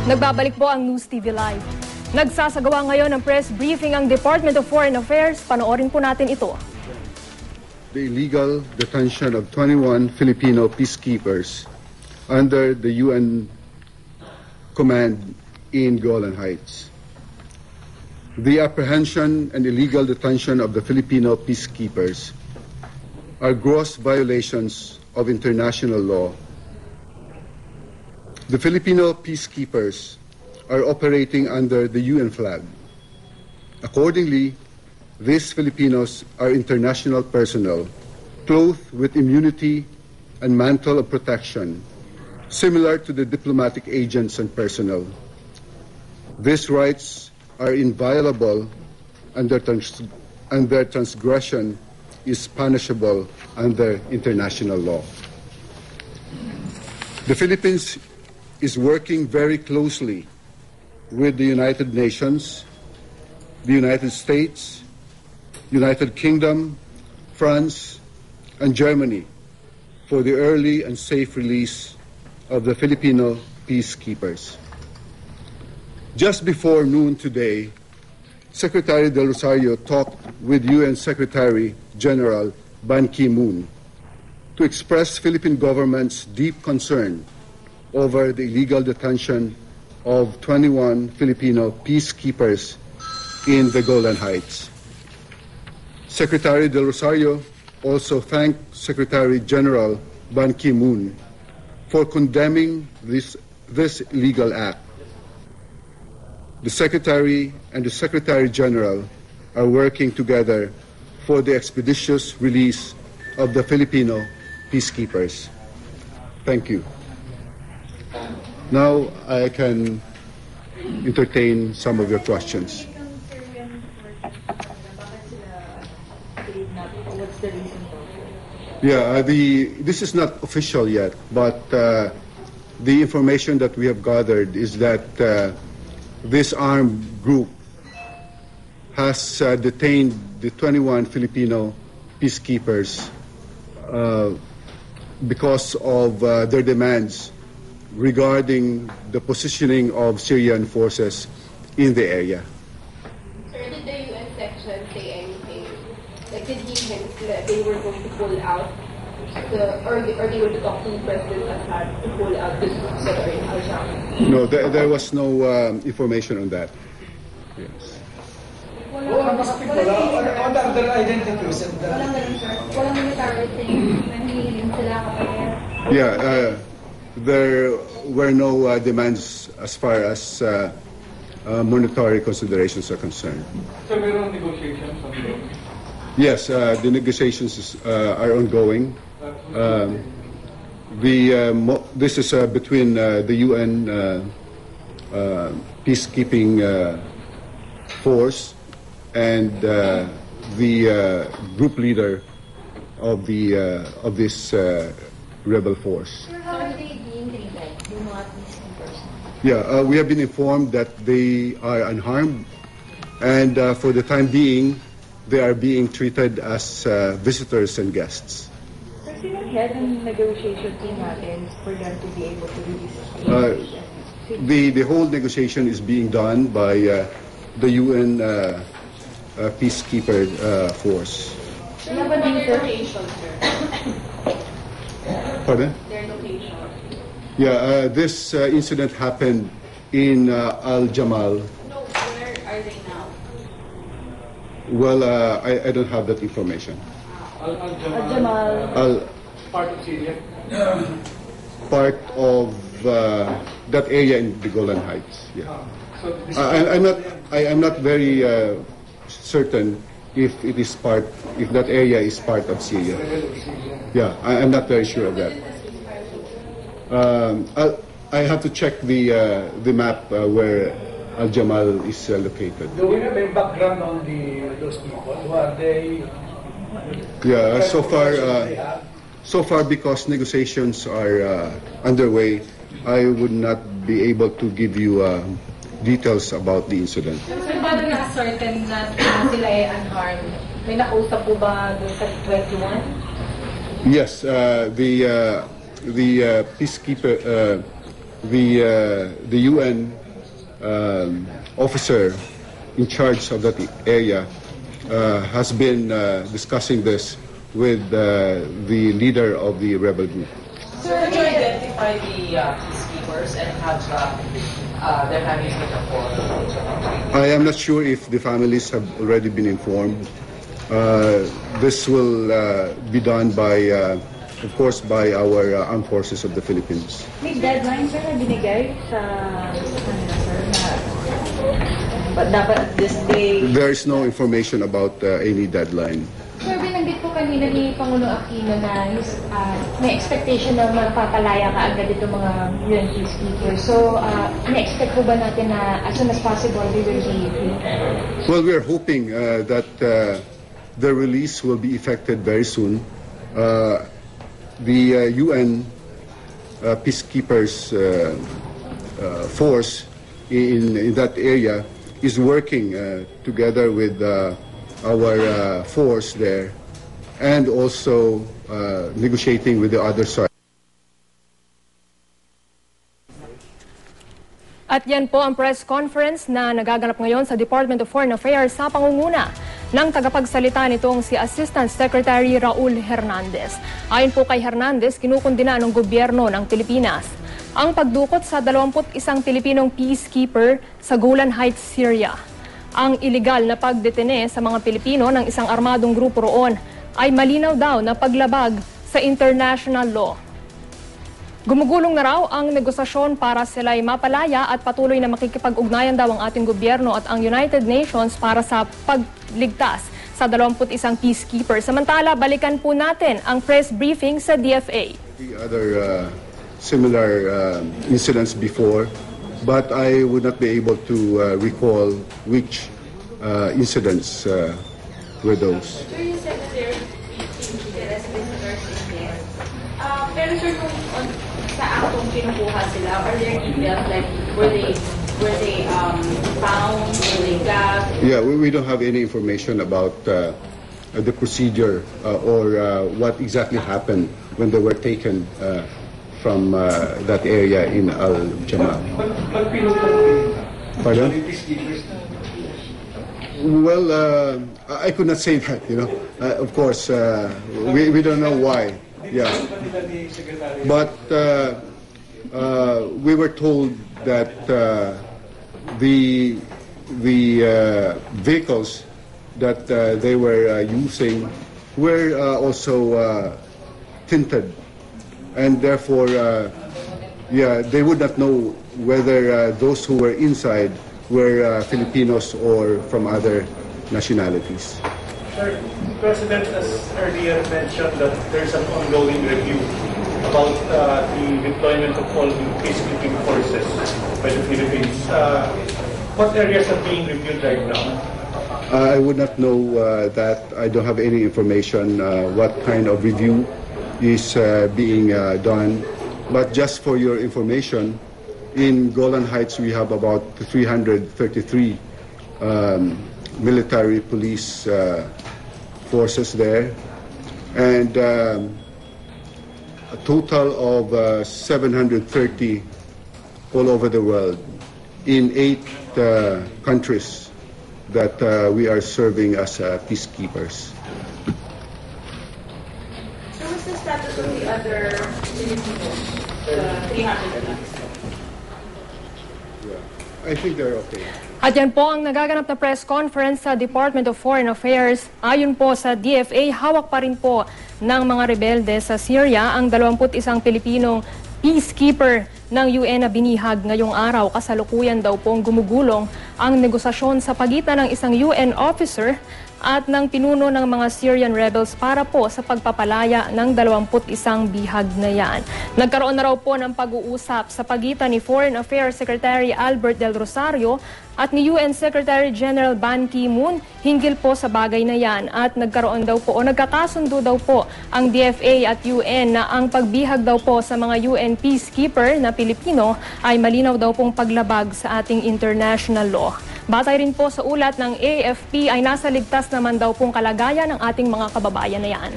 Nagbabalik po ang News TV Live. Nagsasagawa ngayon ng press briefing ang Department of Foreign Affairs. Panoorin po natin ito. The illegal detention of 21 Filipino peacekeepers under the UN command in Golan Heights. The apprehension and illegal detention of the Filipino peacekeepers are gross violations of international law. The Filipino peacekeepers are operating under the UN flag. Accordingly, these Filipinos are international personnel, clothed with immunity and mantle of protection, similar to the diplomatic agents and personnel. These rights are inviolable and their transgression is punishable under international law. The Philippines is working very closely with the United Nations, the United States, United Kingdom, France, and Germany for the early and safe release of the Filipino peacekeepers. Just before noon today, Secretary Del Rosario talked with UN Secretary General Ban Ki-moon to express Philippine government's deep concern over the illegal detention of 21 Filipino peacekeepers in the Golan Heights. Secretary Del Rosario also thanked Secretary General Ban Ki-moon for condemning this illegal act. The Secretary and the Secretary General are working together for the expeditious release of the Filipino peacekeepers. Thank you. Now I can entertain some of your questions. What's the reason for? Yeah, this is not official yet, but the information that we have gathered is that this armed group has detained the 21 Filipino peacekeepers because of their demands regarding the positioning of Syrian forces in the area. Sir, did the UN section say anything? Like, did he hint that they were going to pull out, or they were talking to President Assad to pull out the troops that are in Al-Sham? No, there was no information on that. Yes. Walang other identities. Walang military thing. Nangihiling sila kapag. Yeah, there were no demands as far as monetary considerations are concerned. So meron negotiations ongoing? Yes, the negotiations are ongoing. This is between the UN peacekeeping force and the group leader of this rebel force. How are they being treated? Yung mga peacekeepers? Yeah, we have been informed that they are unharmed, and for the time being, they are being treated as visitors and guests. Sir, sino head ng negotiation team natin for them to be able to release? The whole negotiation is being done by the UN peacekeeper force. Sir, what about their location, sir? Pardon? Their location. Yeah, this incident happened in Al-Jamal. No, where are they now? Well, I don't have that information. Al-Jamal. Part of Syria? Part of that area in the Golan Heights. Yeah. So this I'm not very certain if that area is part of Syria. Yeah, I'm not very sure of that. I have to check the map where Al-Jamal is located. Do we have a background on those people? Who are they? Yeah, so far because negotiations are underway, I would not be able to give you details about the incident. Sir, bago na-certain na sila ay unharmed, may nakausap po ba doon sa 21? Yes, the peacekeeper the UN officer in charge of that area has been discussing this with the leader of the rebel group. Sir, could you identify the peacekeepers and have their families been informed? I am not sure if the families have already been informed. This will be done by, of course, by our armed forces of the Philippines. May deadline, sir, na binigay sa kanila, sir, na dapat at this day? There is no information about any deadline. Sir, binanggit po kanina ni Pangulong Aquino na may expectation na mapapalaya ka agad itong mga UN peacekeepers. So, na-expect po ba natin na as soon as possible we will be free? Well, we are hoping that the release will be effected very soon. The UN peacekeepers force in that area is working together with our force there and also negotiating with the other side. At yan po ang press conference na nagaganap ngayon sa Department of Foreign Affairs sa pangunguna ng tagapagsalita nitong si Assistant Secretary Raul Hernandez. Ayon po kay Hernandez, kinukundina ng gobyerno ng Pilipinas ang pagdukot sa 21 Pilipinong peacekeeper sa Golan Heights, Syria. Ang iligal na pagdetene sa mga Pilipino ng isang armadong grupo roon ay malinaw daw na paglabag sa international law. Gumugulong na raw ang negosasyon para sila'y mapalaya at patuloy na makikipag-ugnayan daw ang ating gobyerno at ang United Nations para sa pagligtas sa 21 peacekeepers. Samantala, balikan po natin ang press briefing sa DFA. The other similar incidents before, but I would not be able to recall which incidents were those. Sir, you said that there are visitors in there. Pero sir, kung sa aktong kinukuha sila, are there details like were they found, were they gagged? Yeah, we don't have any information about the procedure or what exactly happened when they were taken from that area in Al-Jamal. Pardon? Well, I could not say that, you know. Of course, we don't know why. Yeah. But we were told that the vehicles that they were using were also tinted. And therefore, they would not know whether those who were inside were Filipinos or from other nationalities. Sir, the President has earlier mentioned that there's an ongoing review about the deployment of all the peacekeeping forces by the Philippines. What areas are being reviewed right now? I would not know that. I don't have any information what kind of review is being done. But just for your information, in Golan Heights we have about 333 military police forces there, and a total of 730 all over the world in 8 countries that we are serving as peacekeepers. So what's the status of the other Filipinos, 300 plus? I think they're okay. At yan po ang nagaganap na press conference sa Department of Foreign Affairs. Ayon po sa DFA, hawak pa rin po ng mga rebelde sa Syria ang 21 Pilipinong peacekeeper ng UN na binihag ngayong araw. Kasalukuyan daw pong gumugulong ang negosasyon sa pagitan ng isang UN officer at ng pinuno ng mga Syrian rebels para po sa pagpapalaya ng 21 bihag na yan. Nagkaroon na raw po ng pag-uusap sa pagitan ni Foreign Affairs Secretary Albert Del Rosario at ni UN Secretary General Ban Ki-moon hinggil po sa bagay na yan, at nagkaroon daw po o nagkakasundo daw po ang DFA at UN na ang pagbihag daw po sa mga UN peacekeeper na Pilipino ay malinaw daw pong paglabag sa ating international law. Batay rin po sa ulat ng AFP ay nasa ligtas naman daw pong kalagayan ng ating mga kababayan na yan.